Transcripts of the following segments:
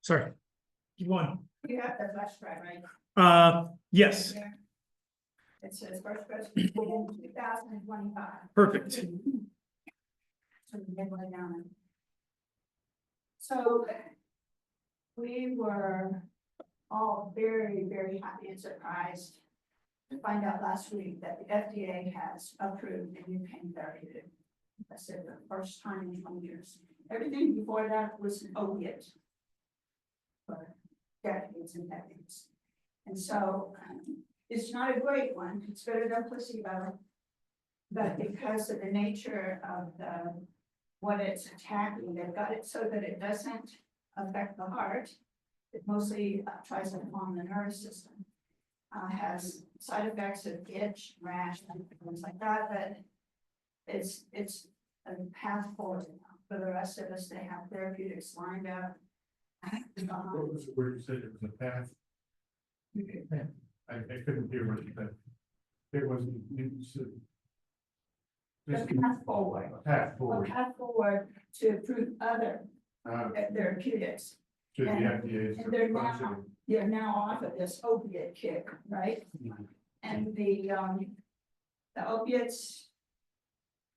Sorry. Keep going. You have the flash drive, right? Yes, Yeah. It says first question in 2025. perfect. So we get one down. So we were all very, very happy and surprised to find out last week that the FDA has approved a new pain therapeutic. I said the first time in 20 years. Everything before that was an opiate. For decades and decades. And so it's not a great one. It's better than placebo. But because of the nature of what it's attacking, they've got it so that it doesn't affect the heart. It mostly tries to harm the nervous system. Has side effects of itch, rash, and things like that, but it's a path forward for the rest of us. They have therapeutics lined up. What was the word you said, it was a path? I couldn't hear what you said. It was. The path forward. A path A forward, path forward to approve other therapeutics. to the And- FDA's. And they're now off of this opiate kick, right? And the opiates,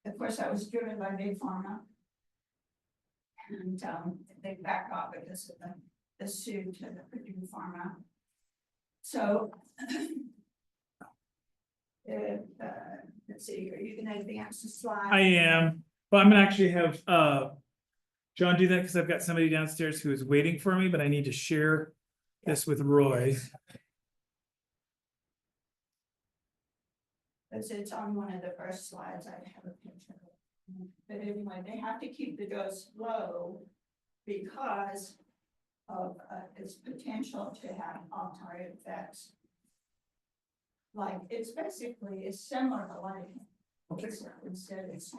of course, that was driven by Big Pharma. And they backed off because of the suit to the Purdue Pharma. So let's see, are you gonna advance the slide? I am, but I'm gonna actually have John do that because I've got somebody downstairs who is waiting for me, but I need to share this with Roy. It's on one of the first slides, I have a picture. But anyway, they have to keep the dose low because of its potential to have off-target effects. Like, it's basically, it's similar to like, instead it's.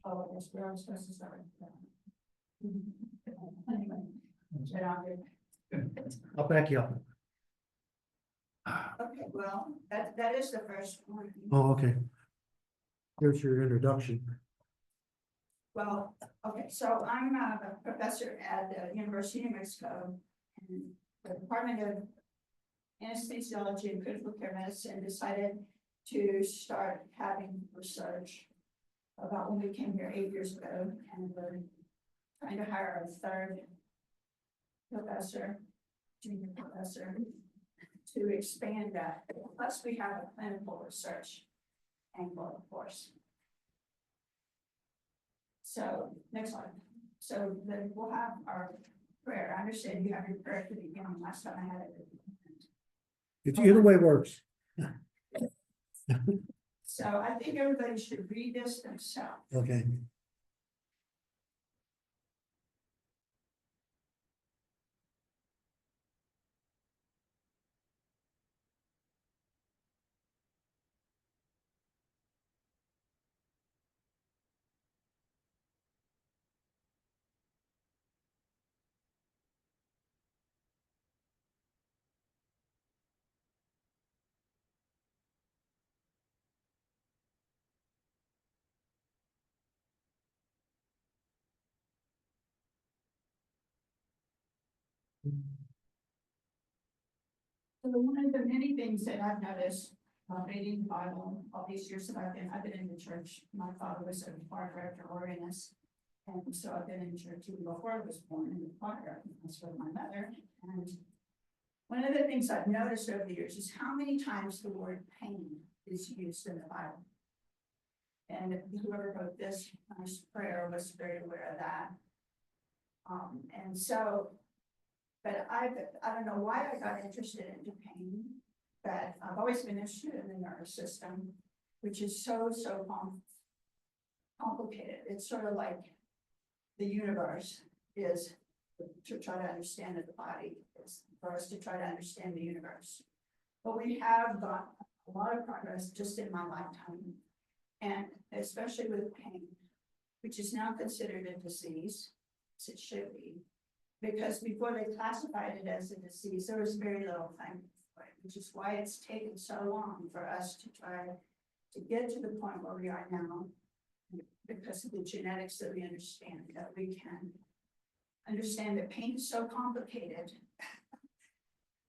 Oh, I guess we're supposed to start. Anyway, get on there. I'll back you up. Okay, well, that is the first one. Oh, okay. Here's your introduction. Well, okay, so I'm a professor at the University of New Mexico. And the Department of Anesthesiology and Critical Care Medicine decided to start having research about when we came here 8 years ago, and we're trying to hire a third professor, junior professor, to expand that. Plus, we have a clinical research angle, of course. So, next slide. So then we'll have our prayer. I understand you have your prayer at the beginning. Last time I had it. It's either way works. So I think everybody should read this themselves. Okay. So one of the many things that I've noticed reading the Bible all these years that I've been in the church. My father was a choir director organist. And so I've been in church even before I was born in the choir. That's with my mother. And one of the things I've noticed over the years is how many times the word pain is used in the Bible. And whoever wrote this nice prayer was very aware of that. And so, but I don't know why I got interested into pain, but I've always been interested in the nervous system, which is so complicated. It's sort of like the universe is to try to understand the body, is for us to try to understand the universe. But we have got a lot of progress just in my lifetime, and especially with pain, which is now considered a disease, as it should be. Because before they classified it as a disease, there was very little time for it, which is why it's taken so long for us to try to get to the point where we are now. because of the genetics that we understand, that we can understand that paint is so complicated.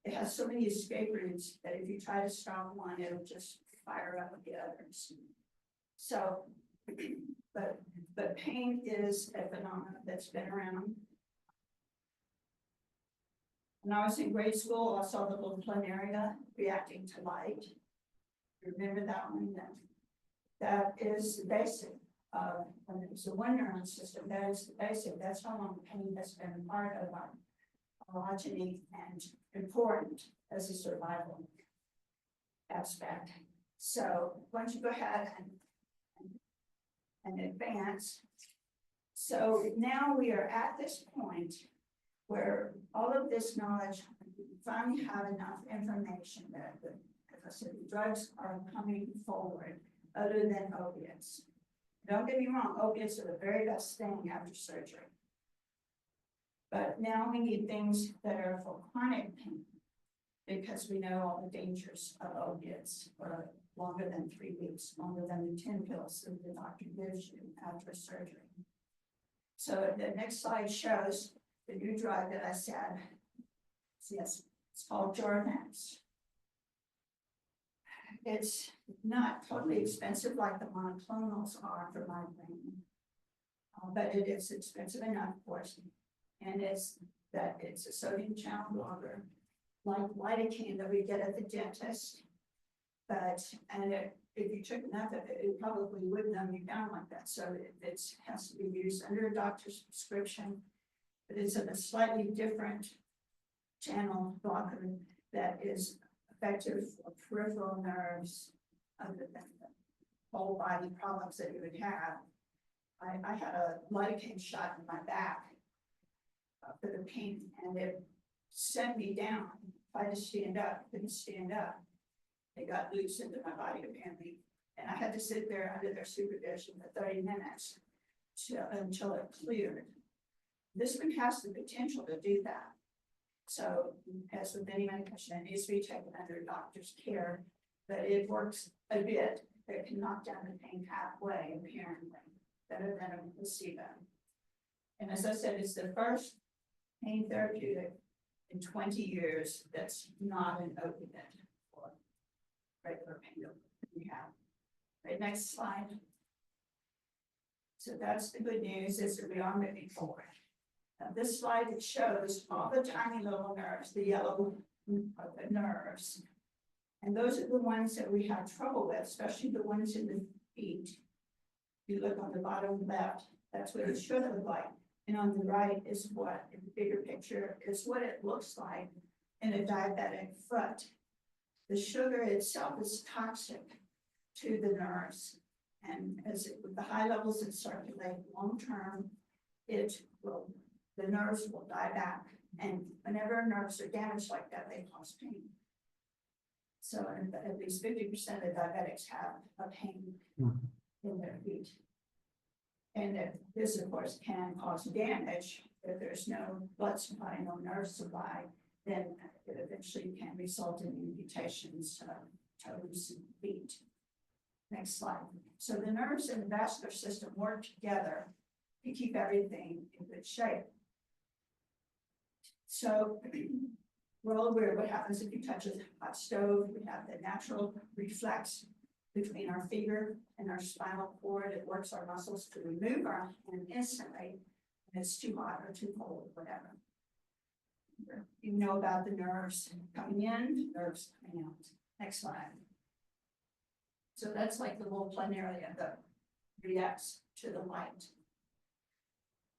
It has so many escape routes that if you try to stop one, it'll just fire up the others. So, but paint is a phenomenon that's been around. When I was in grade school, I saw the little planaria reacting to light. Remember that one? That is the basic of, when it's a one neuron system, that is the basic. That's how long pain has been a part of our phylogeny and important as a survival aspect. So why don't you go ahead and advance. So now we are at this point where all of this knowledge, we finally have enough information that as I said, the drugs are coming forward other than opiates. Don't get me wrong, opiates are the very best thing after surgery. But now we need things that are for chronic pain, because we know all the dangers of opiates for longer than 3 weeks, longer than the 10 pills that the doctor gives you after surgery. So the next slide shows the new drug that I said. Yes, it's called Jardiance. It's not totally expensive like the monoclonals are for migraine, but it is expensive enough for us. And it's a sodium channel blocker, like lidocaine that we get at the dentist. But, if you took enough of it, it probably would numb you down like that. So it has to be used under a doctor's prescription. But it's a slightly different channel blocker that is effective for peripheral nerves, other than the whole body problems that you would have. I had a lidocaine shot in my back for the pain, and it sent me down. If I had to stand up, couldn't stand up. They got loose into my body apparently, and I had to sit there under their supervision for 30 minutes until it cleared. This one has the potential to do that. So as with any medication, it needs to be taken under doctor's care, but it works a bit. It can knock down the pain halfway, apparently, better than a placebo. And as I said, it's the first pain therapeutic in 20 years that's not an opiate for regular pain that we have. Right, next slide. So that's the good news, is that we are moving forward. Now, this slide, it shows all the tiny little nerves, the yellow are the nerves. And those are the ones that we have trouble with, especially the ones in the feet. If you look on the bottom left, that's what it should look like. And on the right is what, in the bigger picture, is what it looks like in a diabetic foot. The sugar itself is toxic to the nerves. And with the high levels that circulate long-term, the nerves will die back. And whenever nerves are damaged like that, they cause pain. So at least 50% of diabetics have a pain in their feet. And this, of course, can cause damage if there's no blood supply, no nerve supply. Then it eventually can result in amputations of toes and feet. Next slide. So the nerves and the vascular system work together to keep everything in good shape. So we're all aware of what happens if you touch a hot stove. We have the natural reflex between our finger and our spinal cord. It works our muscles to remove our hand instantly when it's too hot or too cold, whatever. You know about the nerves coming in, nerves coming out. Next slide. So that's like the little planaria that reacts to the light.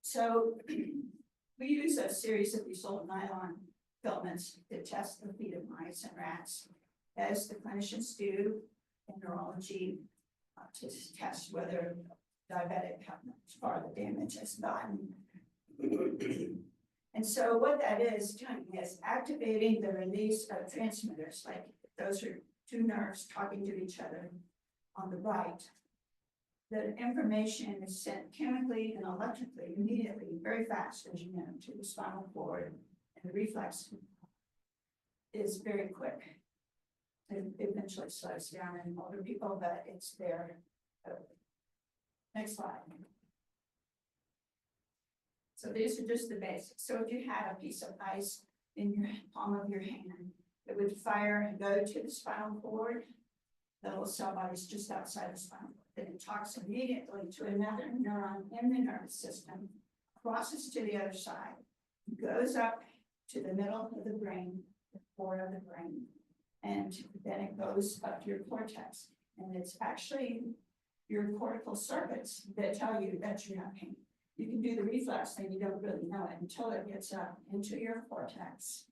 So we use a series of these little nylon filaments to test the feet of mice and rats, as the clinicians do in neurology, to test whether diabetic, how far the damage has gotten. And so what that is doing is activating the release of transmitters, like those are two nerves talking to each other on the right. The information is sent chemically and electrically immediately, very fast, as you know, to the spinal cord, and the reflex is very quick. It eventually slows down in older people, but it's there. Next slide. So these are just the basics. So if you had a piece of ice in your palm of your hand, it would fire and go to the spinal cord. The little cell body is just outside the spinal cord. Then it talks immediately to another neuron in the nervous system, crosses to the other side, goes up to the middle of the brain, the core of the brain, and then it goes up to your cortex. And it's actually your cortical circuits that tell you that you have pain. You can do the reflex thing, you don't really know it until it gets up into your cortex.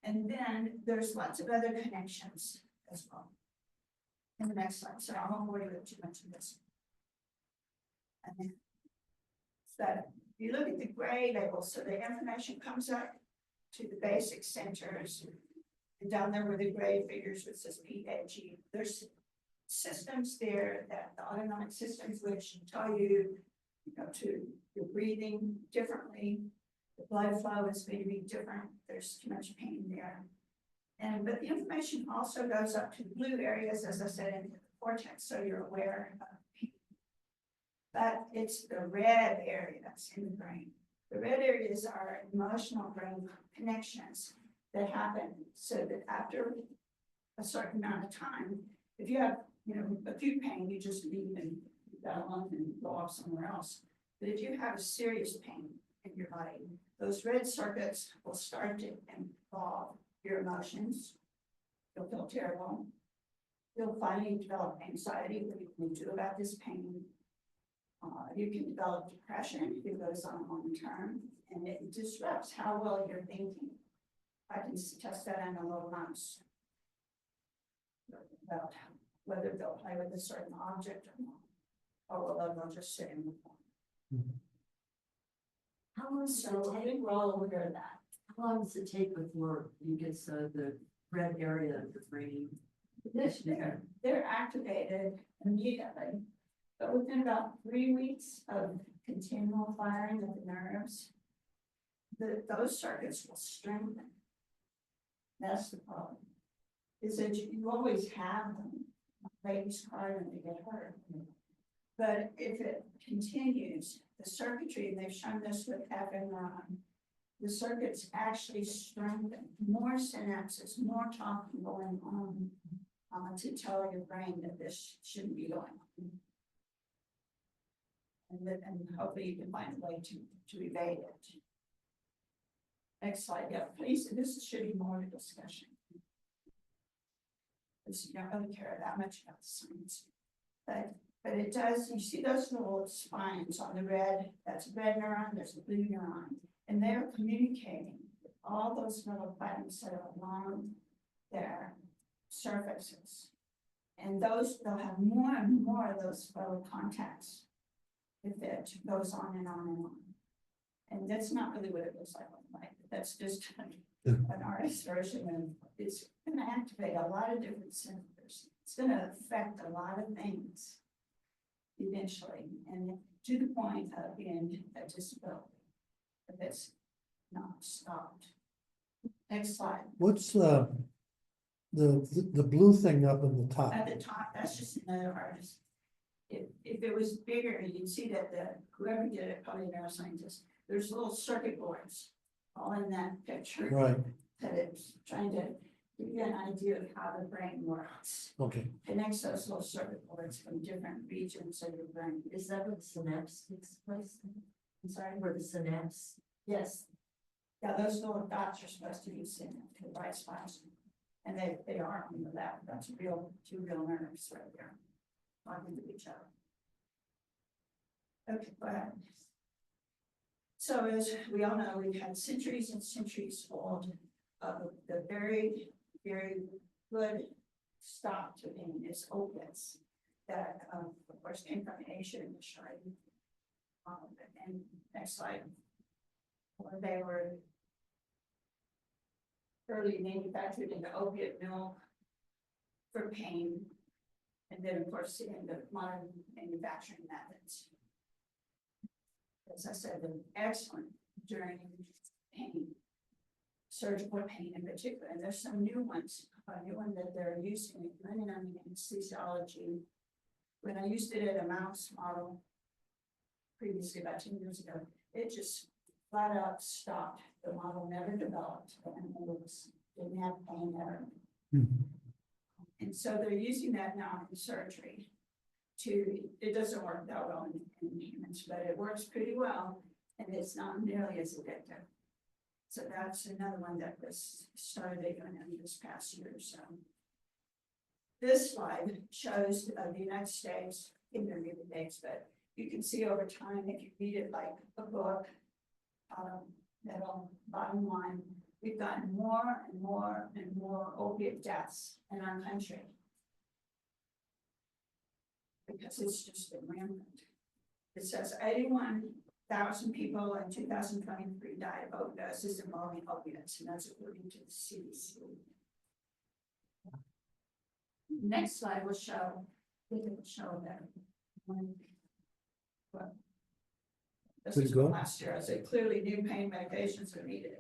And then there's lots of other connections as well. In the next slide, so I won't bore you with too much of this. And then, so you look at the gray label, so the information comes up to the basic centers. And down there where the gray figures, which says PAG, there's systems there that the autonomic systems which tell you, to your breathing differently. The blood flow is going to be different. There's too much pain there. But the information also goes up to the blue areas, as I said, in the cortex, so you're aware of pain. But it's the red areas in the brain. The red areas are emotional brain connections that happen so that after a certain amount of time, if you have, acute pain, you just leave and go on and go off somewhere else. But if you have a serious pain in your body, those red circuits will start to involve your emotions. You'll feel terrible. You'll finally develop anxiety. What you can do about this pain? You can develop depression if it goes on long term, and it disrupts how well you're thinking. I can test that on a little mouse about whether they'll play with a certain object or not, or whether they'll just sit in the corner. How long does it So I take? think we're all aware of that. How long does it take before you get the red area of the brain? They're activated immediately, but within about 3 weeks of continual firing of the nerves, those circuits will strengthen. That's the problem. Is that you always have them. Babies cry when they get hurt. But if it continues, the circuitry, and they've shown this with fMRI, the circuits actually strengthen, more synapses, more talking going on to tell your brain that this shouldn't be going on. And hopefully you can find a way to evade it. Next slide, yeah, please, this should be more of a discussion. Because you don't really care that much about the science. But it does, you see those little spines on the red, that's a red neuron, there's a blue neuron, and they're communicating with all those little buttons that are along their surfaces. And those, they'll have more and more of those little contacts if it goes on and on and on. And that's not really what it looks like, that's just an artist's version, and it's gonna activate a lot of different centers. It's gonna affect a lot of things eventually, and to the point of being a disability, if it's not stopped. Next slide. What's the blue thing up in the top? At the top, that's just another artist. If it was bigger, you'd see that whoever did it, probably a neuroscientist, there's little circuit boards all in that picture. Right, That it's trying to give you an idea of how the brain works. okay. Connects those little circuit boards from different regions of your brain. Is that where the synapse takes place? I'm sorry. Where the synapse? Yes. Yeah, those little dots are supposed to be sent to the right spots. And they are on the left. That's two real nerves right there. Talking to each other. Okay, go ahead. So as we all know, we've had centuries and centuries old of the very, very good stop to pain is opiates that, of course, came from Asia initially. And next slide. When they were early manufactured in the opiate mill for pain. And then, of course, in the modern manufacturing methods. As I said, they're excellent during pain, surgical pain in particular. And there's some new ones, a new one that they're using in anesthesiology when I used it at a mouse model previously, about 10 years ago, it just flat out stopped. The model never developed and it was, didn't have pain ever. And so they're using that now in surgery to, it doesn't work that well in humans, but it works pretty well and it's not nearly as addictive. So that's another one that was started again in this past year or so. This slide shows the United States, I can't remember the dates, but you can see over time, if you read it like a book, middle, bottom line, we've gotten more and more and more opiate deaths in our country. Because it's just been rampant. It says 81,000 people in 2023 died of overdoses involving opiates, and that's according to the CDC. Next slide will show, I think it will show that. Well, this Good is to go. from last year, I said clearly new pain medications are needed,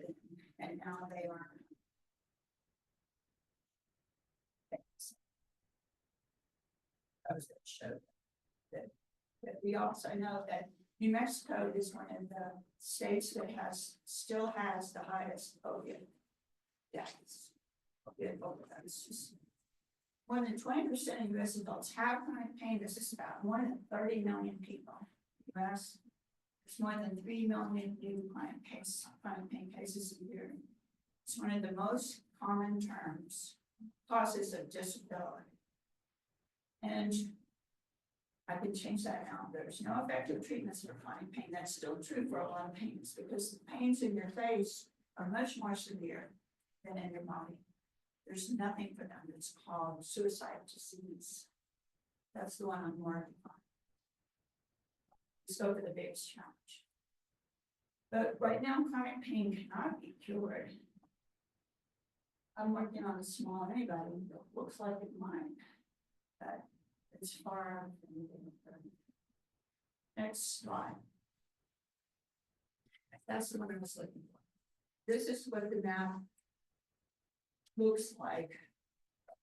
and now they are. Those that show that we also know that New Mexico is one of the states that still has the highest opiate deaths. Opiate overdoses. More than 20% of US adults have chronic pain. This is about more than 30 million people. US, there's more than 3 million new chronic pain cases a year. It's one of the most common causes of disability. And I can change that now. There's no effective treatments for chronic pain. That's still true for a lot of pains because the pains in your face are much more severe than in your body. There's nothing for them. It's called suicide disease. That's the one I'm working on. Let's go for the biggest challenge. But right now, chronic pain cannot be cured. I'm working on a small antibody that looks like it might, but it's far out from the next slide. That's the one I was looking for. This is what the map looks like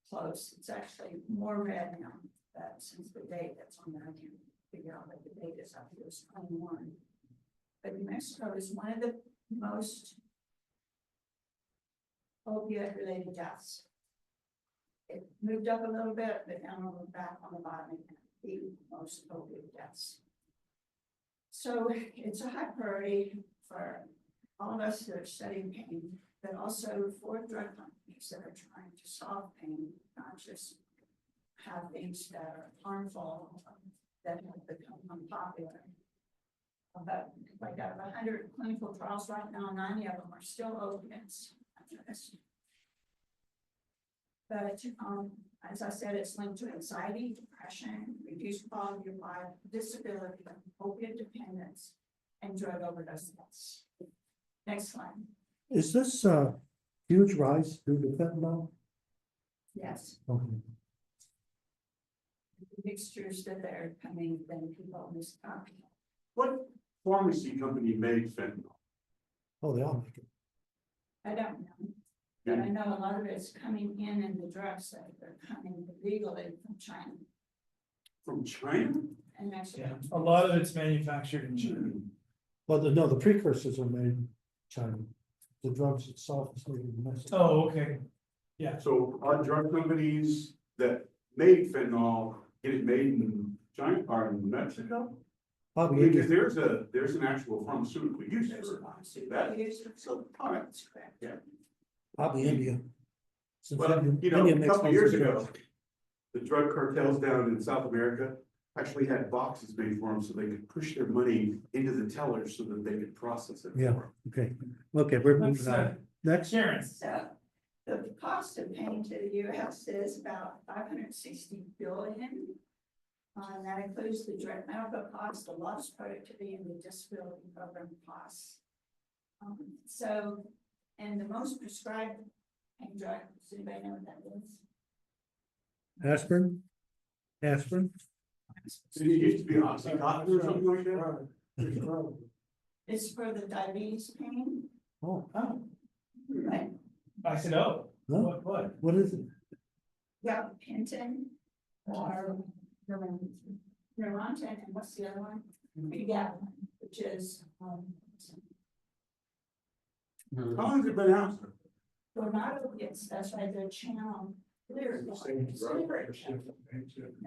close. It's actually more red now, but since the date that's on there, I can't figure out what the date is up here. It's 21. But New Mexico is one of the most opiate-related deaths. It moved up a little bit, but down a little back on the bottom, the most opiate deaths. So it's a high priority for all of us that are studying pain, but also for drug companies that are trying to solve pain, not just have things that are harmful that have become unpopular. But like out of 100 clinical trials right now, 90 of them are still opiates. But as I said, it's linked to anxiety, depression, reduced quality of life, disability, opiate dependence, and drug overdose deaths. Next slide. Is this a huge rise due to fentanyl? Yes, Okay. mixtures that are coming, then people miscopy. What pharmacy company made fentanyl? Oh, they all make it. I don't know. But I know a lot of it's coming in the drugs that are coming legally from China From China? and Mexico. Yeah, a lot of it's manufactured in China. Well, the precursors are made in China. The drugs itself is made in Mexico. Oh, okay. So our drug companies that made fentanyl, get it made in China or in Mexico? Probably Because India. there's an actual pharmaceutical use There's a for pharmaceutical that. use of So, all right. that's correct. Yeah. Probably India. Since Well, India- you know, India a makes couple most years of the ago, drugs. the drug cartels down in South America actually had boxes made for them so they could push their money into the tellers so that they could process it. for Yeah. them. Okay, we're Let's, moving on. Next, Sharon, So the cost of paying to the US is about 560 billion. That includes the direct medical costs, the lost productivity, and the disability program costs. So, and the most prescribed pain drug, does anybody know what that is? aspirin? Aspirin? It used to be Oxycontin or something like that. It's for the diabetes pain, Oh, oh, right? I said, oh, no, what? what is it? Gabapentin or Neurontin, and what's the other one? Pregabalin, which is, How long has it been out? they're not opiates, that's why they're channel clear.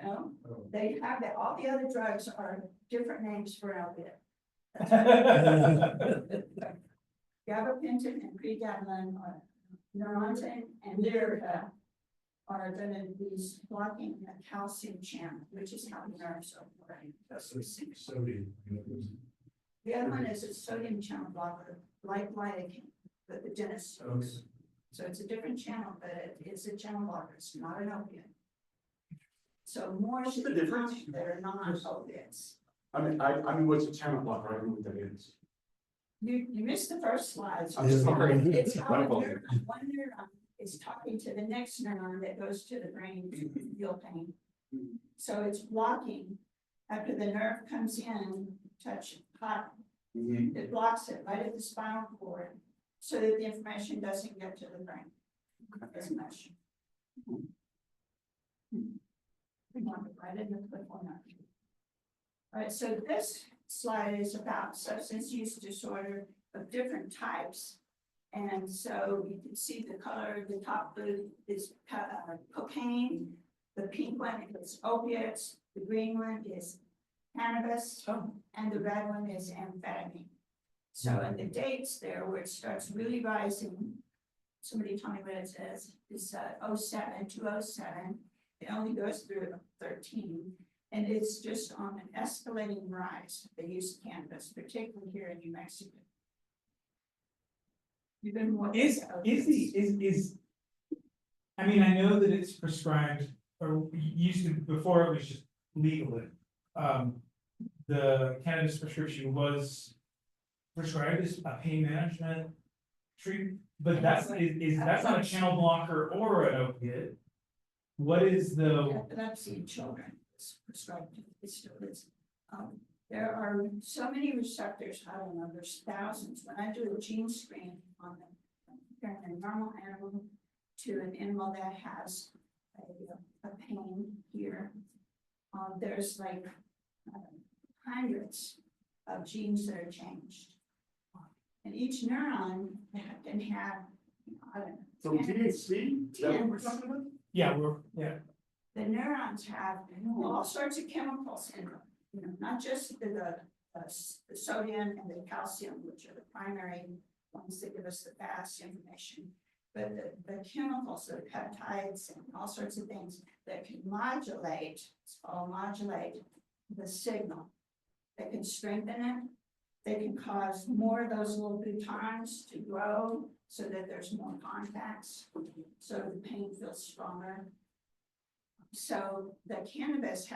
No, they have, all the other drugs are different names for opiate. Gabapentin and pregabalin are Neurontin and Lyrica are gonna be blocking the calcium channel, which is how the nerves are working. The other one is a sodium channel blocker, like lidocaine, but the dentist smokes. So it's a different channel, but it is a channel blocker, it's not an opiate. So more What's should the be difference? found that are non-opiates. I mean, what's a channel blocker? I don't know what that is. You missed the first slide. so I'm sorry. It's how My a fault. neuron, one neuron is talking to the next neuron that goes to the brain to feel pain. So it's blocking after the nerve comes in, touch hot, it blocks it right at the spinal cord so that the information doesn't get to the brain as much. We want it right in the clinical nerve. All right, so this slide is about substance use disorder of different types. And so you can see the color, the top blue is cocaine, the pink one is opiates, the green one is cannabis, and the red one is amphetamine. So in the dates there where it starts really rising, somebody told me what it says, is 207, it only goes through 13. And it's just on an escalating rise, the use of cannabis, particularly here in New Mexico. You've been more. I mean, I know that it's prescribed, or used to, before it was just legal. The cannabis prescription was prescribed as a pain management treatment, but that's not a channel blocker or an opiate. What is the, Epilepsy in children is prescribed, it still is. There are so many receptors, I don't know, there's thousands. When I do a gene screen on them, comparing a normal animal to an animal that has a pain here, there's like hundreds of genes that are changed. And each neuron can have, I don't know. From THC? Is that what we're talking about? The neurons have all sorts of chemicals in them, you know, not just the sodium and the calcium, which are the primary ones that give us the fast information, but the chemicals, the peptides and all sorts of things that can modulate, it's called modulate the signal. They can strengthen it. They can cause more of those little glutons to grow so that there's more contacts, so the pain feels stronger. So the cannabis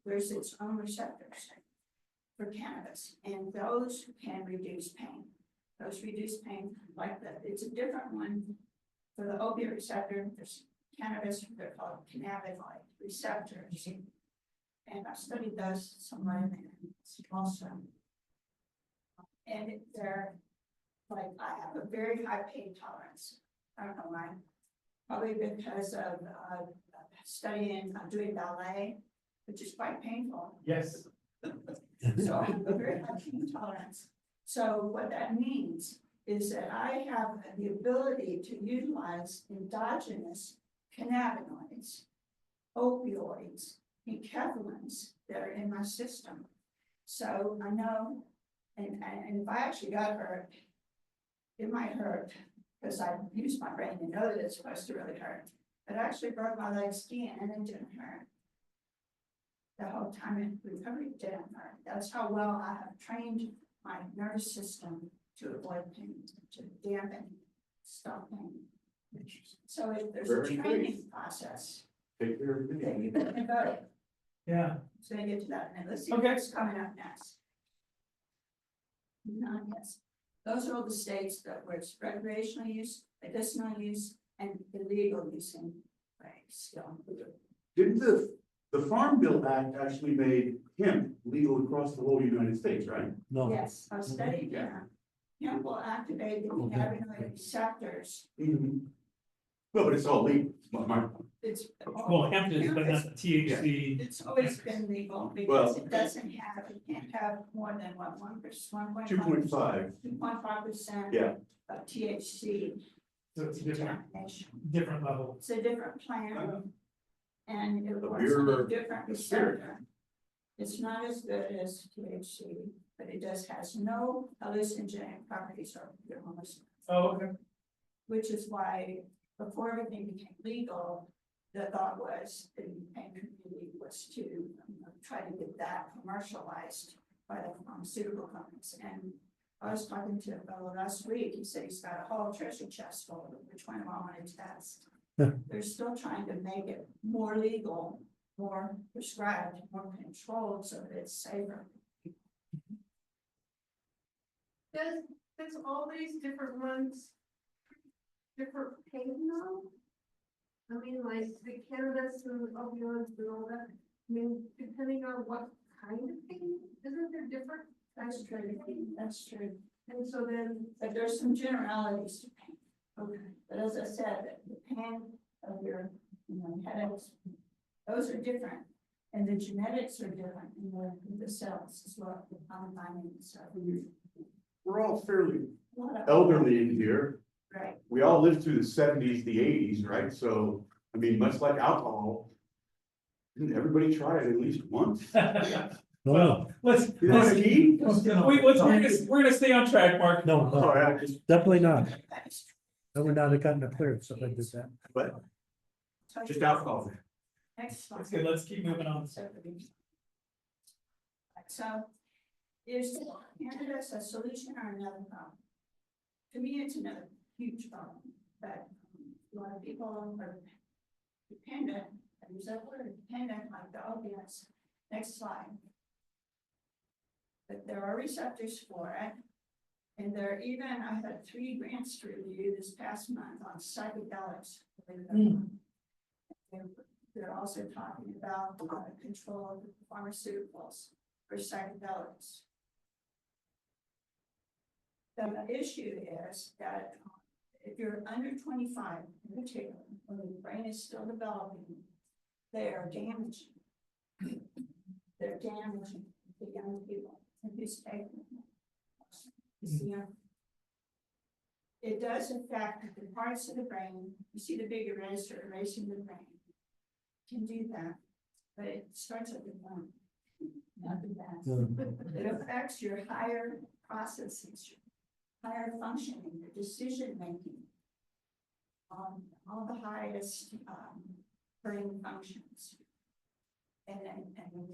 there's its own receptors for cannabis, and those can reduce pain. Those reduce pain like that. It's a different one for the opioid receptor. There's cannabis, they're called cannabinoid receptors. And I've studied those somewhere in there also. And they're like, I have a very high pain tolerance. I don't know why. Probably because of studying, doing ballet, which is quite painful. yes, So I have a very high pain tolerance. So what that means is that I have the ability to utilize endogenous cannabinoids, opioids, enkephalins that are in my system. So I know, and if I actually got hurt, it might hurt because I used my brain to know that it's supposed to really hurt. But I actually broke my leg skiing and it didn't hurt. The whole time in recovery didn't hurt. That's how well I have trained my nervous system to avoid pain, to dampen, stop pain. So there's a Very training process Take care of that it. you can go. yeah, So I get to that, and let's see Okay. what's coming up next. Not yes. Those are all the states that where it's recreational use, medicinal use, and illegal use in skill. Didn't the Farm Bill Act actually made hemp legal across the whole United States, right? No. Yes, I've studied that. Hemp will activate the Okay. cannabinoid receptors. Well, but it's all legal. My point. It's all Well, hemp is, but not the THC. It's always been legal because it doesn't have, it can't have more than what, 1%, 2.5. 2.5%. Yeah. Of THC So it's a different, contamination. different level. It's a different plant. And it A works beer on a or different a spirit. receptor. It's not as good as THC, but it has no hallucinogenic properties or your homelessness. Oh, okay. Which is why before everything became legal, the thought was the pain community was to try to get that commercialized by the pharmaceutical companies. And I was talking to a fellow last week, he said he's got a whole treasure chest full of which one I want to test. They're still trying to make it more legal, more prescribed, more controlled, so that it's safer. Does all these different ones, different pain though? I mean, like the cannabis and opioids and all that, I mean, depending on what kind of pain, isn't there different? That's true, that's true. And so then, But there's some generalities to pain. Okay. But as I said, the pain of your, headaches, those are different. And the genetics are different in the cells as well, the combining stuff. We're all fairly A lot of- elderly in here. Right, We all lived through the 70s, the 80s, right? So, I mean, much like alcohol, didn't everybody try it at least once? Well, let's, You know what I mean? we're gonna stay on track, Mark. No, Oh, no, yeah, just, definitely not. that is true. I would not have gotten it cleared, so I did that. but just alcohol. Next slide. That's good, let's keep moving on. So, is cannabis a solution or another problem? To me, it's another huge problem, but a lot of people are dependent, I use that word, dependent like the opiates. Next slide. But there are receptors for it. And there even, I had 3 grants to review this past month on psychedelics. believe it or not. They're also talking about control of pharmaceuticals for psychedelics. The issue is that if you're under 25, in particular, when the brain is still developing, they are damaging. They're damaging the young people who's taking them. You see, it does affect the parts of the brain. You see the big eraser erasing the brain. Can do that, but it starts at the brain, not the back. It affects your higher processes, your higher functioning, your decision making. All the highest brain functions. And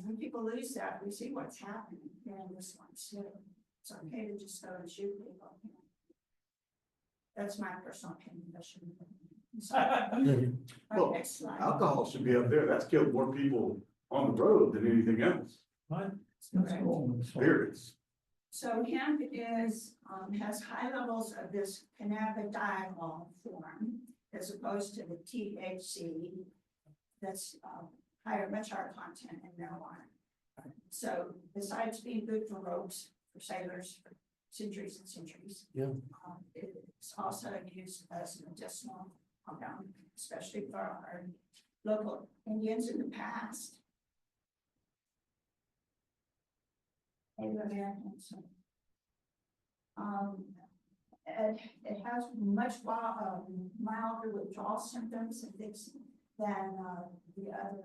when people lose that, we see what's happening here in this one too. It's okay to just go and shoot people. That's my personal opinion. That shouldn't be. So, Well, next slide. Alcohol should be up there. That's killed more people on the road than anything else. Spirits. So hemp is, has high levels of this cannabidiol form as opposed to the THC. That's much higher content in marijuana. So besides being good for ropes, for sailors, for centuries and centuries. Yeah. It's also used as an medicinal compound, especially for our local Indians in the past. Native Americans. It has much milder withdrawal symptoms and things than the other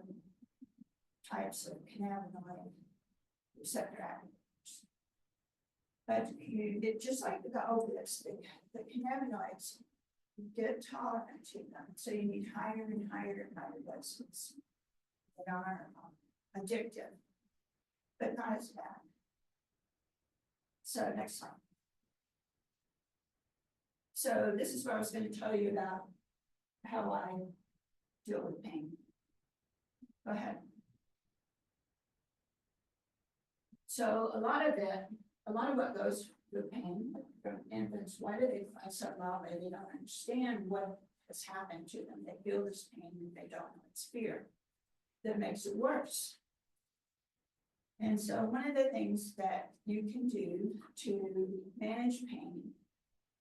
types of cannabinoid receptor activators. But it just like the opiates, the cannabinoids, you get tolerant to them, so you need higher and higher and higher doses. They are addictive, but not as bad. So next slide. So this is what I was going to tell you about how I deal with pain. Go ahead. So a lot of what goes with pain from infants, why do they cry so loudly? They don't understand what has happened to them. They feel this pain and they don't know it's fear that makes it worse. And so one of the things that you can do to manage pain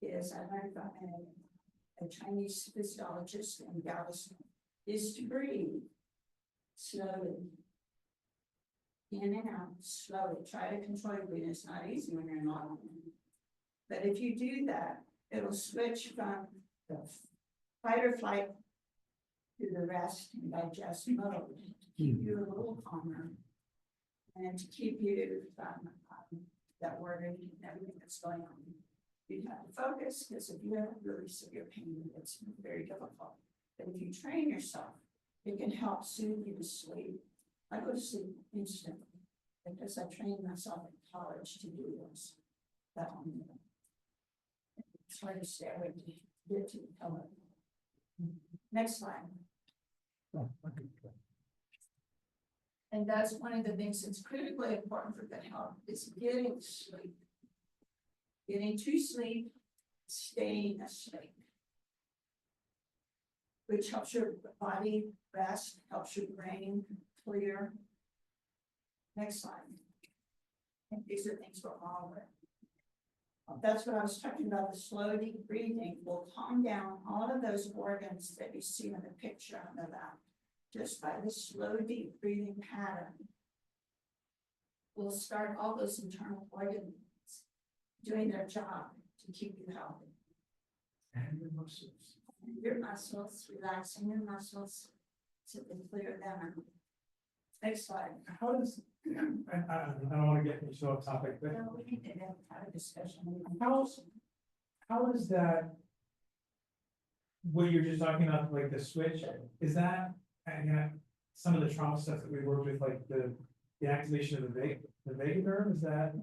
is, I learned from a Chinese physiologist in Galveston, is to breathe. slowly. In and out, slowly, try to control your breathing, it's not easy when you're not. But if you do that, it'll switch from the fight or flight to the rest and digest mode, to keep you a little calmer. And to keep you from that worry and everything that's going on. You have to focus, because if you have really severe pain, it's very difficult. But if you train yourself, it can help soothe you to sleep. I go to sleep instantly, because I trained myself in college to do this. That it's hard to stay awake to get to the color. Next slide. Oh, okay. And that's one of the things that's critically important for good health, is getting sleep. Getting to sleep, staying asleep. Which helps your body rest, helps your brain clear. Next slide. And these are things we're all aware of. That's what I was talking about, the slow deep breathing will calm down all of those organs that you see in the picture on the left. Just by the slow deep breathing pattern. We'll start all those internal organs doing their job to keep you healthy. And your muscles. Your muscles, relaxing your muscles, so they clear them. Next slide. How does, I don't wanna get so off topic, but No, we need to have a discussion. how does that? What you're just talking about, like the switch, is that, again, some of the trauma stuff that we work with, like the activation of the vagus nerve, is that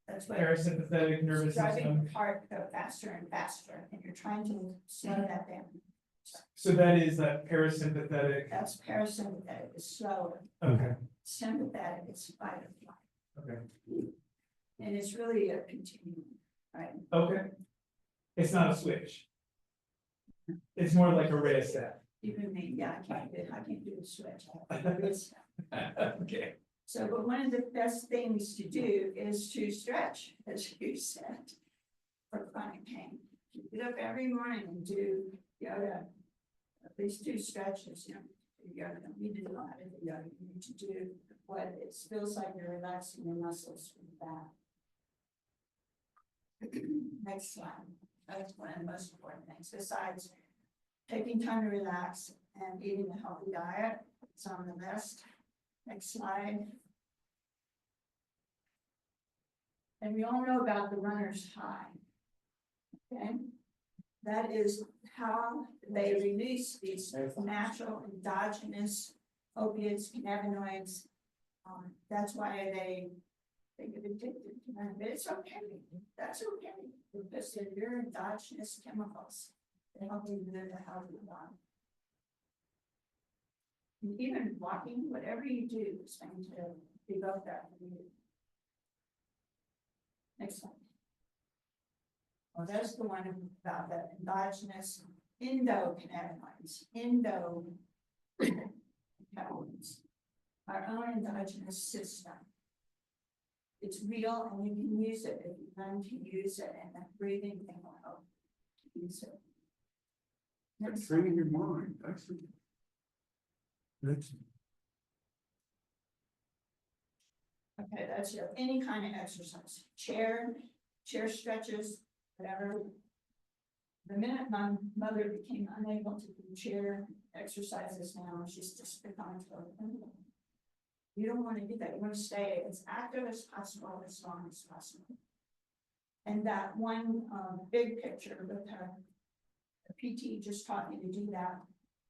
That's what. parasympathetic nervous Driving system? the heart go faster and faster, and you're trying to slow that down. So that is that parasympathetic, That's parasympathetic, is slower. okay, Sympathetic is fight or flight. okay, And it's really a continuum, right? okay. It's not a switch. It's more like a rheostat. Even me, yeah, I can't do a switch. Okay. So, but one of the best things to do is to stretch, as you said, for chronic pain. You get up every morning and do yoga, at least 2 stretches, you know. Yoga, you don't need to do a lot of yoga, you need to do what it feels like you're relaxing your muscles from that. Next slide. That's one of the most important things, besides taking time to relax and eating a healthy diet. It's on the list. Next slide. And we all know about the runner's high. Okay? That is how they release these natural endogenous opiates, cannabinoids. That's why they get addicted to them, but it's okay, that's okay, because they're your endogenous chemicals. They help you live a healthy life. And even walking, whatever you do, is going to be both that for you. Next one. Well, that's the one about the endogenous endocannabinoids, cannabinoids. Our own endogenous system. It's real and you can use it if you learn to use it, and that breathing thing will help to use it. Next Training your mind, excellent. Next. Okay, that's your, any kind of exercise, chair stretches, whatever. The minute my mother became unable to do chair exercises now, she's just becoming totally. You don't want to do that, you want to stay as active as possible, as long as possible. And that one, big picture with her, the PT just taught me to do that.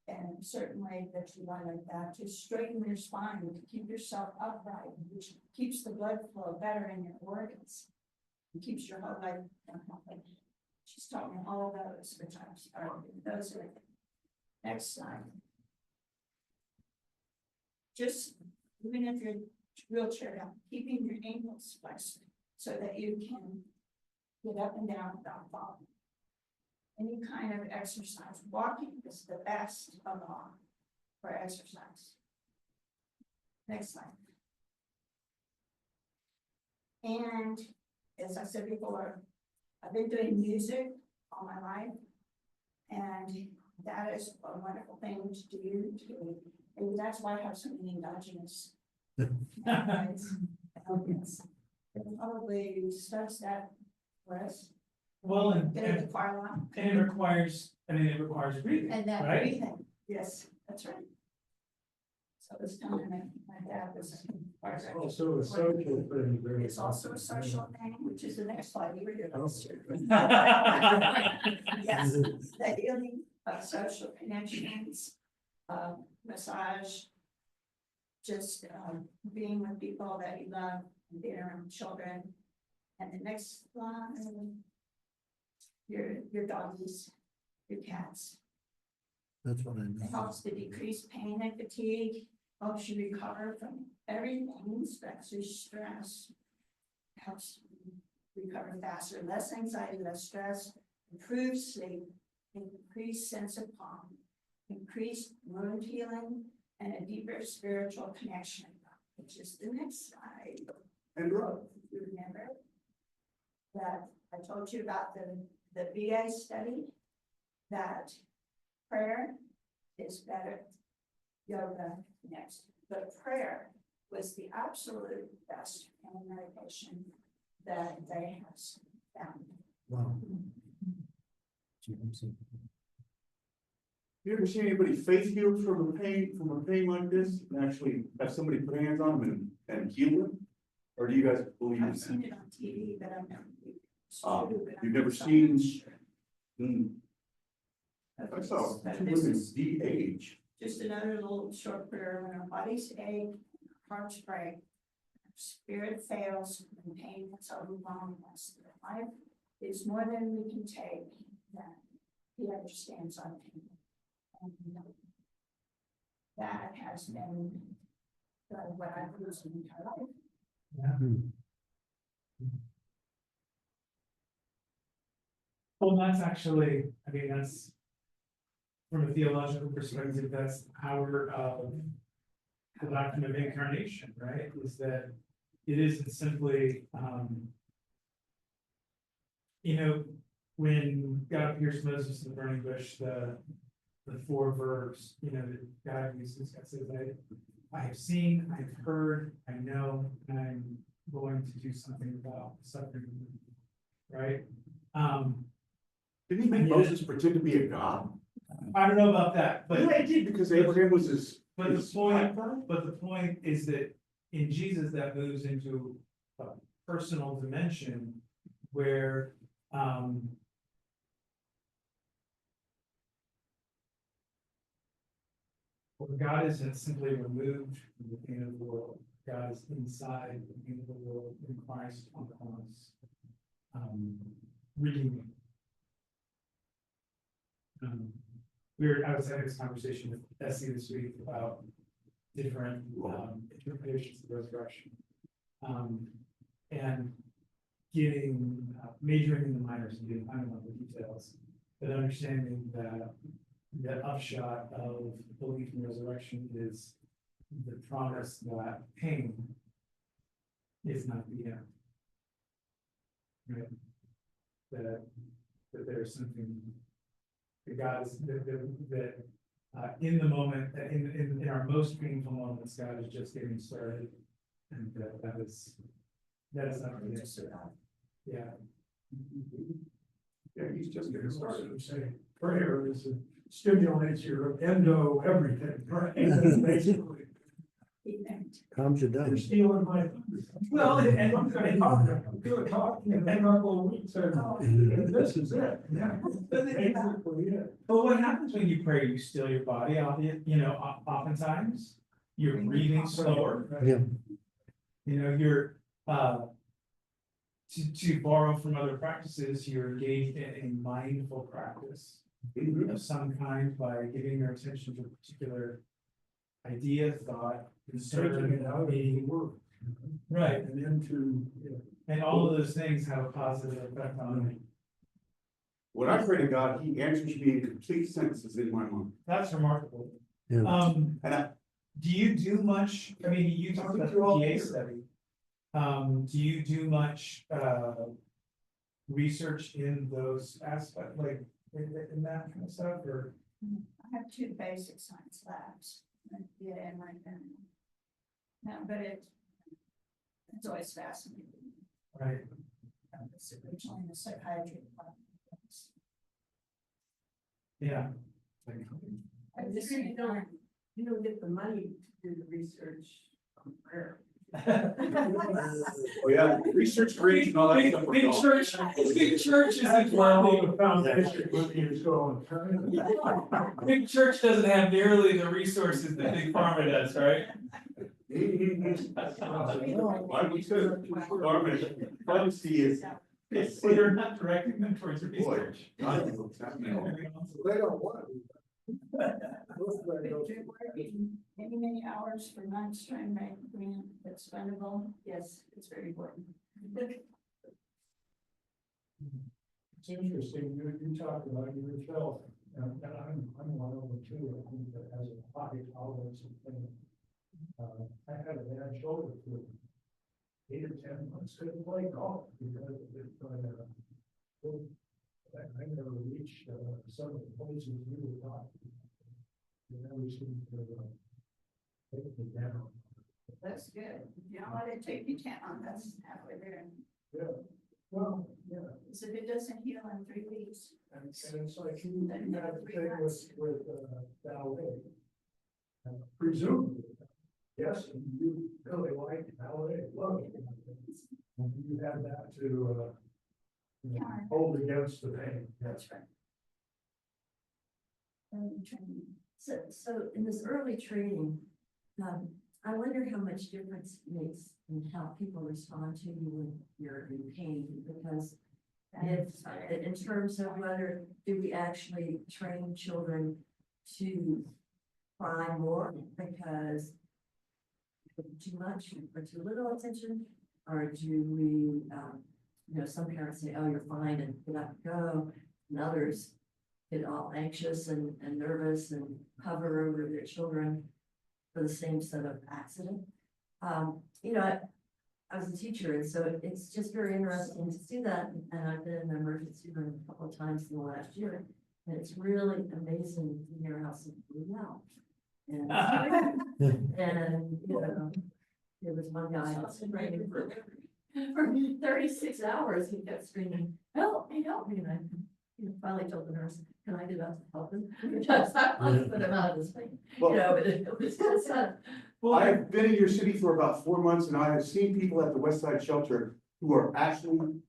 And a certain way that you want like that, to straighten your spine, to keep yourself upright, which keeps the blood flow better in your organs. It keeps your whole life healthy. She's taught me all of those, which I'm starting to do those are. Next slide. Just, even if you're wheelchair down, keeping your ankles flexed so that you can get up and down without falling. Any kind of exercise, walking is the best of all for exercise. Next slide. And as I said before, I've been doing music all my life. And that is a wonderful thing to do too. And that's why I have so many endogenous. elements. And probably starts that for us, Well, get in the car lot. and it requires, I mean, it requires breathing, And that right? breathing, yes, that's right. So it's time that my dad was. It's also a social thing. very It's also a often. social thing, which is the next slide. You read it also. Yes, the healing of social connections, massage. Just, being with people that you love, and being around children. And the next one, your doggies, your cats. That's what I It know. helps to decrease pain and fatigue, helps you recover from everything, especially stress. Helps you recover faster, less anxiety, less stress, improved sleep, increased sense of calm, increased wound healing, and a deeper spiritual connection, which is the next slide. And Well, if you remember that I told you about the VA study, that prayer is better, yoga next, but prayer was the absolute best kind of meditation that they have found. Wow. You ever seen anybody faith healed from a pain like this, and actually have somebody put hands on them and heal them? Or do you guys believe in I've seen that? it on TV, but I've never. it's Oh, true, but I'm you've never not so seen- sure. Hmm, But I saw this- but two this women is de-age. just another little short prayer: when our bodies ache, hearts break, spirit fails, and pain gets overwhelming us. Life is more than we can take, that he understands our pain. And that has been what I've used in my life. Well, that's actually, I mean, that's. From a theological perspective, that's the power of. The doctrine of incarnation, right, is that it isn't simply, You know, when God appears to Moses in the burning bush, the four verbs, you know, that God uses, God says, I have seen, I've heard, I know, and I'm going to do something about suffering. Right? Didn't he make Moses pretend to be a god? I don't know about that, but. Yeah, he did, because Abraham was his. But the his point, background. but the point is that in Jesus, that moves into a personal dimension where, where God isn't simply removed from the pain of the world, God is inside the pain of the world in Christ on the cross. Redeeming. I was having this conversation with Essie this week about different interpretations of the resurrection. And getting, majoring in the minors and getting kind of on the details, but understanding that the upshot of belief in resurrection is the promise that pain is not the end. Right? That there's something that God is, that in the moment, in our most painful moments, God is just getting started. And that is not the end. Yeah. Yeah, he's just getting started. Also say prayer is stimulates your endo everything, right? Basically, Calms you you're down. stealing my. Well, and I'm gonna talk, I'm gonna talk in a couple of weeks, and this is it, yeah. Basically, yeah. But what happens when you pray? You still your body, oftentimes, you're breathing slower. Yeah. You know, you're, to borrow from other practices, you're engaged in a mindful practice of some kind by giving your attention to a particular idea, thought, Taking concern, it out of the meaning. work. Right, And into, you know, and all of those things have a positive effect on me. When I pray to God, he answers me in complete sentences in my mind. That's remarkable. Yeah. And I, Do you do much, I mean, you talked about the PA study. Do you do much, research in those aspects, like, in that kind of stuff, or I have two basic science labs, yeah, and no, but it's always fascinating. Right. It's originally in the psychiatry department. Yeah. I just You don't get the money to do the research on prayer. Oh, yeah, research grades and all that stuff. were gone. Big church isn't Where all funding. the foundation money is going. Big church doesn't have nearly the resources that big pharma does, right? Why we could, government policy is. So you're not directing them towards Boy, research. God knows what's happening. They don't want to. Most of If them don't. you're working many hours for non-strain grant that's spendable, yes, it's very important. It's interesting, you talked about yourself, and I'm one of the two, I think, that has a body tolerance and thing. I had a bad shoulder for 8 or 10 months, couldn't play golf because of it, I never reached, some of the places you were talking. You never seemed to, take me down. That's good. You don't let it take you down, that's halfway there. Yeah, well, yeah. Because if it doesn't heal in 3 weeks, And it's like you have to take with ballet. And presumably, yes, you really like ballet, love it. And you have that to, you know, hold against the pain. that's right. Training. So in this early training, I wonder how much difference it makes in how people respond to you when you're in pain, because if, in terms of whether do we actually train children to cry more because too much or too little attention, or do we, some parents say, oh, you're fine, and get up and go, and others get all anxious and nervous and hover over their children for the same set of accident. I was a teacher, and so it's just very interesting to see that, and I've been in the emergency room a couple of times in the last year, and it's really amazing to hear how simple we yell. And, there was one guy that was screaming for 36 hours, he kept screaming, help me, and I finally told the nurse, can I get up to help him? Because I want to put him out of his pain, Well, but it was just, I've been in your city for about 4 months and I have seen people at the West Side Shelter who are actually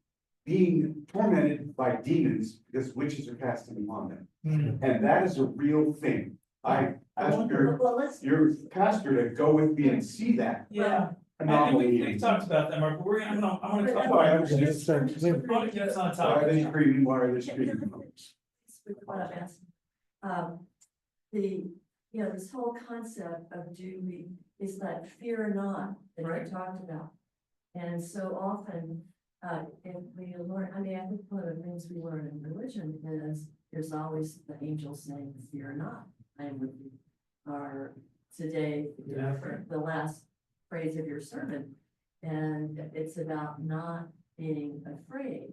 being tormented by demons because witches are casting upon them. Hmm. And that is a real thing. I asked well, let's, your pastor to go with me and see that Yeah, and anomaly. we've talked about that, Mark, but I want to talk Oh, I about. understand. It's on Why top. are they screaming? Why are they screaming? with what I'm asking. This whole concept of is that fear not that you talked about. And so often, if we learn, I think one of the things we learn in religion is there's always the angel saying, fear not, I am with you. Or today, the last phrase of your sermon, and it's about not being afraid.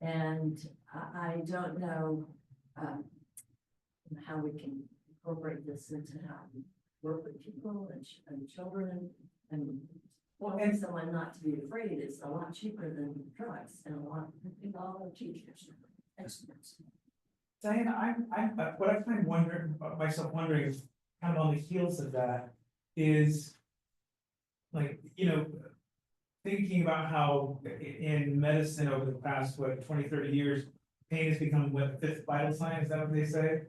And I don't know, how we can incorporate this into how we work with people and children and wanting someone not to be afraid is a lot cheaper than drugs and I think all our teachers are experts. Diana, what I find myself wondering is kind of on the heels of that is like, thinking about how in medicine over the past, 20, 30 years, pain has become what, the 5th vital sign, is that what they say?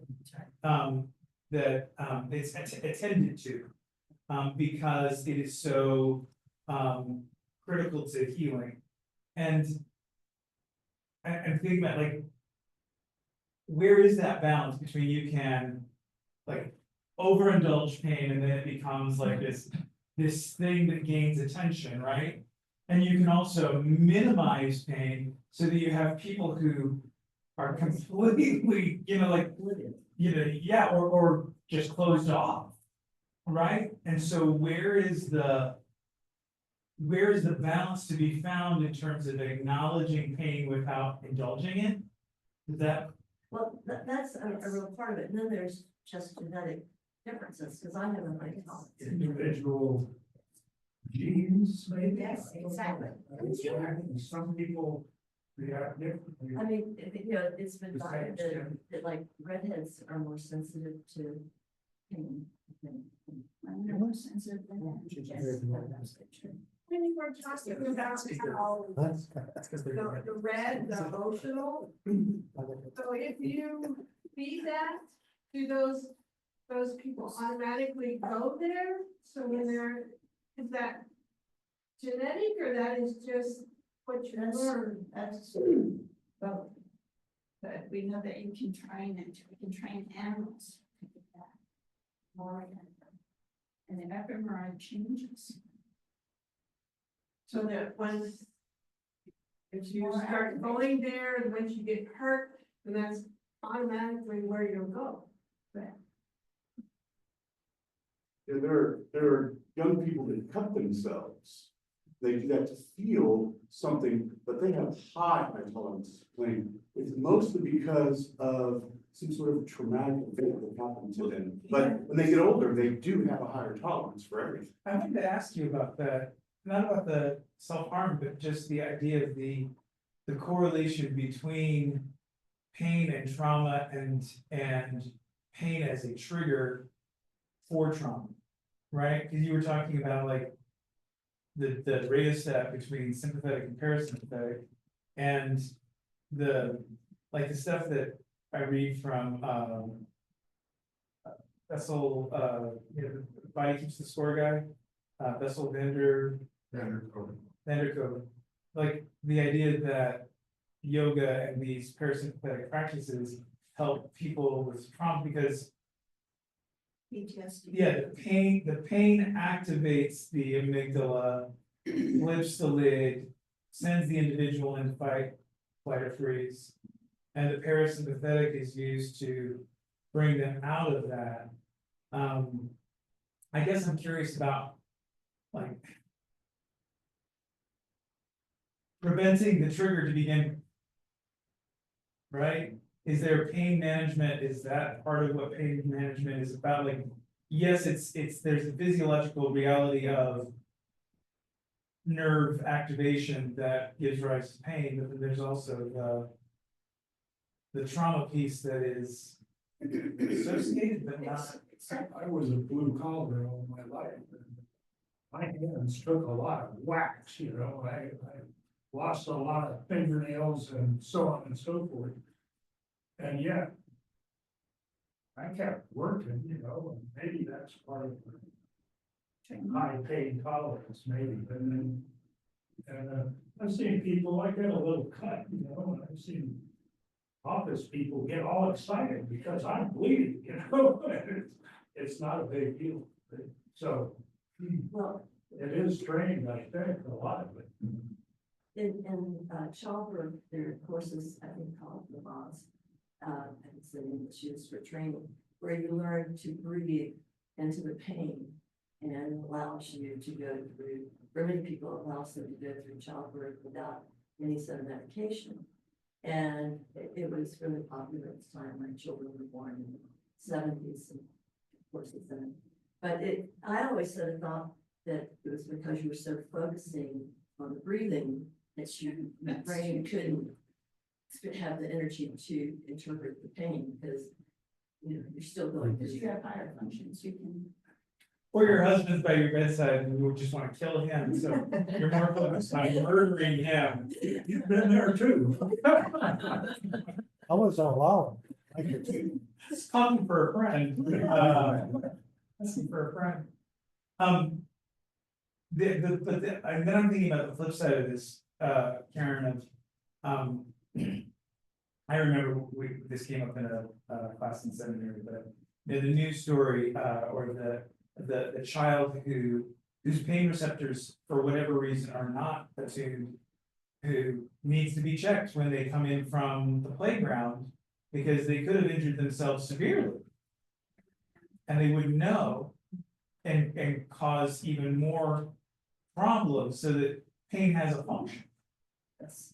It's attended to, because it is so, critical to healing. And I'm thinking about like, where is that balance between you can like overindulge pain and then it becomes like this thing that gains attention, right? And you can also minimize pain so that you have people who are completely, or just closed off, right? And so where is the balance to be found in terms of acknowledging pain without indulging it? Is that, Well, that's a real part of it, and then there's just genetic differences, because I have a high tolerance. Individual genes, maybe? Yes, exactly. Some people react differently. I mean, you know, it's been The found same that, skin. that like redheads are more sensitive to pain. I'm more sensitive than that. She's Yes, very normal. that's true. When you were talking about how That's That's because they're. the red, the emotional, so if you feed that, do those people automatically go there? So when they're, is that genetic or that is just what you That's- learn? That's both. But we know that you can train it, we can train animals to do that. More and the fMRI changes. So that when, if you More start activation. going there and once you get hurt, then that's automatically where you'll go. Yeah, there are young people that cut themselves. They do that to feel something, but they have high tolerance to pain. It's mostly because of some sort of traumatic event that happened to them. But when they get older, they do have a higher tolerance for everything. I wanted to ask you about that, not about the self-harm, but just the idea of the correlation between pain and trauma and pain as a trigger for trauma, right? Because you were talking about like the rheostat between sympathetic and parasympathetic, and the, like the stuff that I read from, Bessel, you know, the Body Keeps the Score guy, Bessel Vanderkoven, like the idea that yoga and these parasympathetic practices help people with trauma because, PTSD. yeah, the pain activates the amygdala, lifts the lid, sends the individual into fight, flight or freeze. And the parasympathetic is used to bring them out of that. I guess I'm curious about, like, preventing the trigger to begin. Right? Is there pain management? Is that part of what pain management is about? Like, yes, there's a physiological reality of nerve activation that gives rise to pain, but then there's also the trauma piece that is associated, but not. I was a blue collar all my life. And my hands took a lot of whacks, you know, I lost a lot of fingernails and so on and so forth. And yet, I kept working, you know, and maybe that's part of the high pain tolerance, maybe, and I've seen people, I get a little cut, you know, and I've seen office people get all excited because I'm bleeding, you know, it's not a big deal. So Well, it is trained, I think, a lot of it. in childbirth, there are courses, I think called Levaz. It's an English used for training, where you learn to breathe into the pain. And it allows you to go through, for many people, it allows them to go through childbirth without any sort of medication. And it was really popular at the time when children were born in the '70s and courses in it. But I always sort of thought that it was because you were so focusing on the breathing that your brain couldn't have the energy to interpret the pain because, you know, you're still going Because through. you have higher functions, you can. Or your husband's by your bedside and you just wanna kill him, so you're more focused on murdering him. You've been there too. I was allowed. I could, Asking for a friend, asking for a friend. And then I'm thinking about the flip side of this, Karen, of, I remember this came up in a class in seminary, but you know, the news story, or the child whose pain receptors, for whatever reason, are not attuned, who needs to be checked when they come in from the playground, because they could have injured themselves severely. And they would know and cause even more problems so that pain has a function. Yes.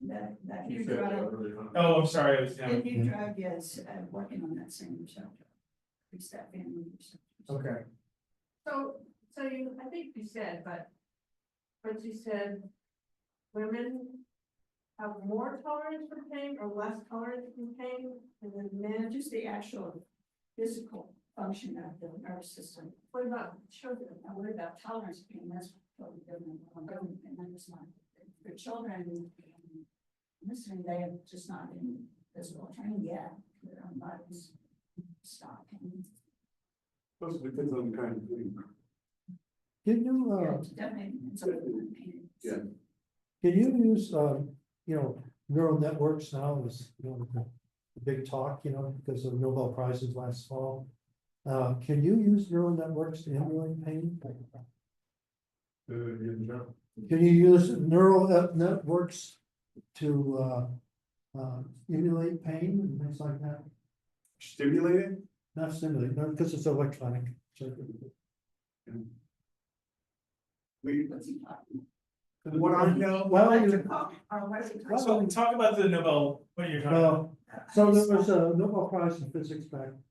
That new drug, Oh, I'm sorry, I was, the new drug is working on that same receptor. It's that family receptor. okay. So you, I think you said, but you said women have more tolerance for pain or less tolerance for pain, and then men, Just the actual physical function of the nervous system. what about children? Now, what about tolerance pain? That's totally different. And then it's not, for children, listening, they have just not been physical trained yet. Their own bodies stop pain. Those depends on the kind of thing. Can you, Yeah, it's definitely, it's a pain. Yeah. can you use, neural networks now as, the big talk, because of Nobel Prizes last fall? Can you use neural networks to emulate pain? Can you use neural networks to, emulate pain and things like that? Stimulated? Not stimulate, no, because it's electronic. We, What's he talking? what I know, Well, Electrical, or what is he talking? So talk about the Nobel, what you're talking about. so there was a Nobel Prize in Physics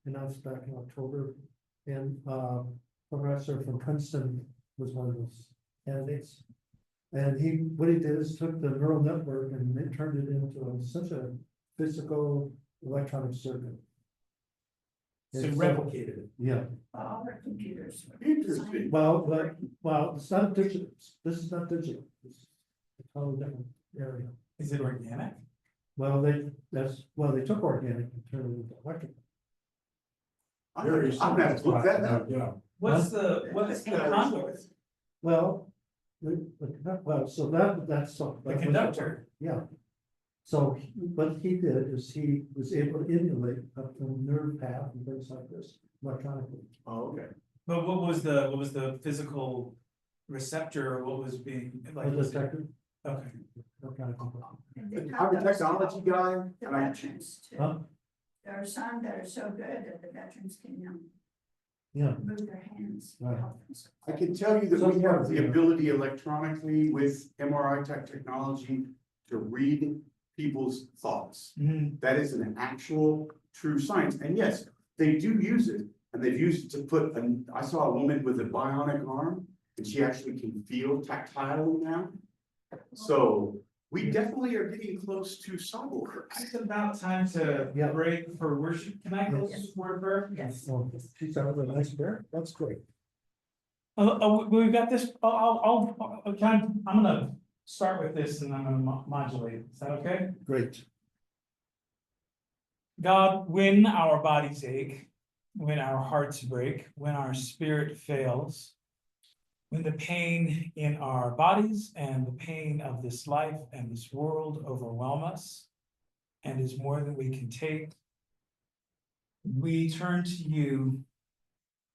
announced back in October. And professor from Princeton was one of those candidates. And what he did is took the neural network and they turned it into such a physical electronic circuit. So It's, replicated it. Yeah, All our computers. interesting. well, it's not digital, this is not digital. It's a totally different area. Is it organic? Well, they took organic and turned it into electrical. I'm gonna have to look that up. Yeah. What's the conduit? Well, so that's. The conductor. Yeah. So what he did is he was able to emulate a nerve path and things like this electronically. Oh, okay. But what was the physical receptor, what was being, like, A was it- detector. okay. I'm a technology guy, The and I, veterans too. Huh? There are some that are so good that the veterans can, Yeah, move their hands. Right. I can tell you that we have the ability electronically with MRI technology to read people's thoughts. Mhm. That is an actual true science, and yes, they do use it, and they've used it to put, I saw a woman with a bionic arm, and she actually can feel tactile now. So, we definitely are getting close to cyborg. It's about time to Yeah. break for worship. Can I close this word for? Yes. well, she's got a nice bear, that's great. We've got this, I'm gonna start with this and I'm gonna modulate. Is that okay? Great. God, when our bodies ache, when our hearts break, when our spirit fails, when the pain in our bodies and the pain of this life and this world overwhelm us and is more than we can take, we turn to you.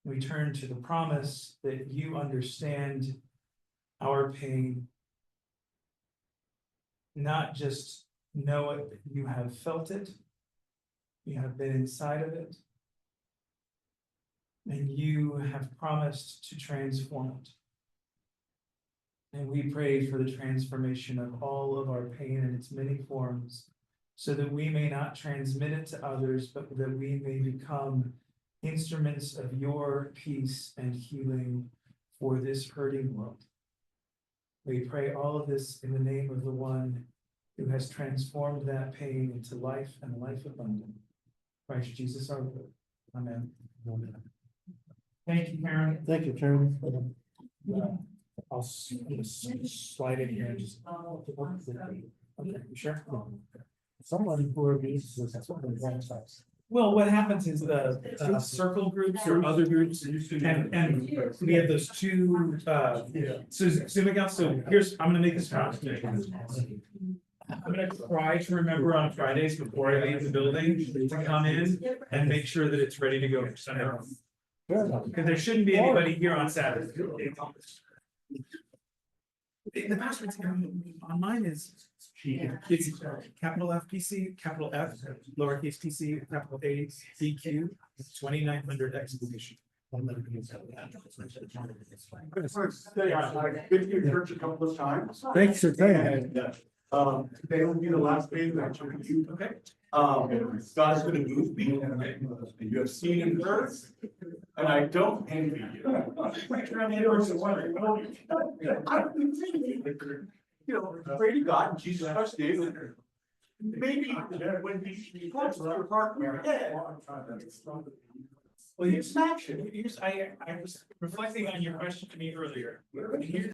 We turn to the promise that you understand our pain. Not just know it, but you have felt it. You have been inside of it. And you have promised to transform it. And we pray for the transformation of all of our pain in its many forms, so that we may not transmit it to others, but that we may become instruments of your peace and healing for this hurting world. We pray all of this in the name of the one who has transformed that pain into life and life abundant. Christ Jesus our Lord. Amen. Thank you, Karen. Thank you, Karen. I'll slide in here and just. Okay, you sure? Someone who abuses this, that's what the wrong size. Well, what happens is the circle groups or other groups, and we have those two, so zooming out, so here's, I'm gonna make this promise. I'm gonna try to remember on Fridays before I leave the building to come in and make sure that it's ready to go for Sunday. Fair enough. Because there shouldn't be anybody here on Saturday. The password on mine is, it's capital FPC, capital F, lowercase pc, capital A, CQ, 2900 exclamation. I'm gonna stay on, I've been to your church a couple of times. Thanks for saying. And Today will be the last day that I join you. Okay. God is gonna move me, and you have seen and heard, and I don't envy you. You know, pray to God in Jesus Christ's name. Maybe when he comes to your heart, yeah. Well, here's I was reflecting on your question to me earlier. And here's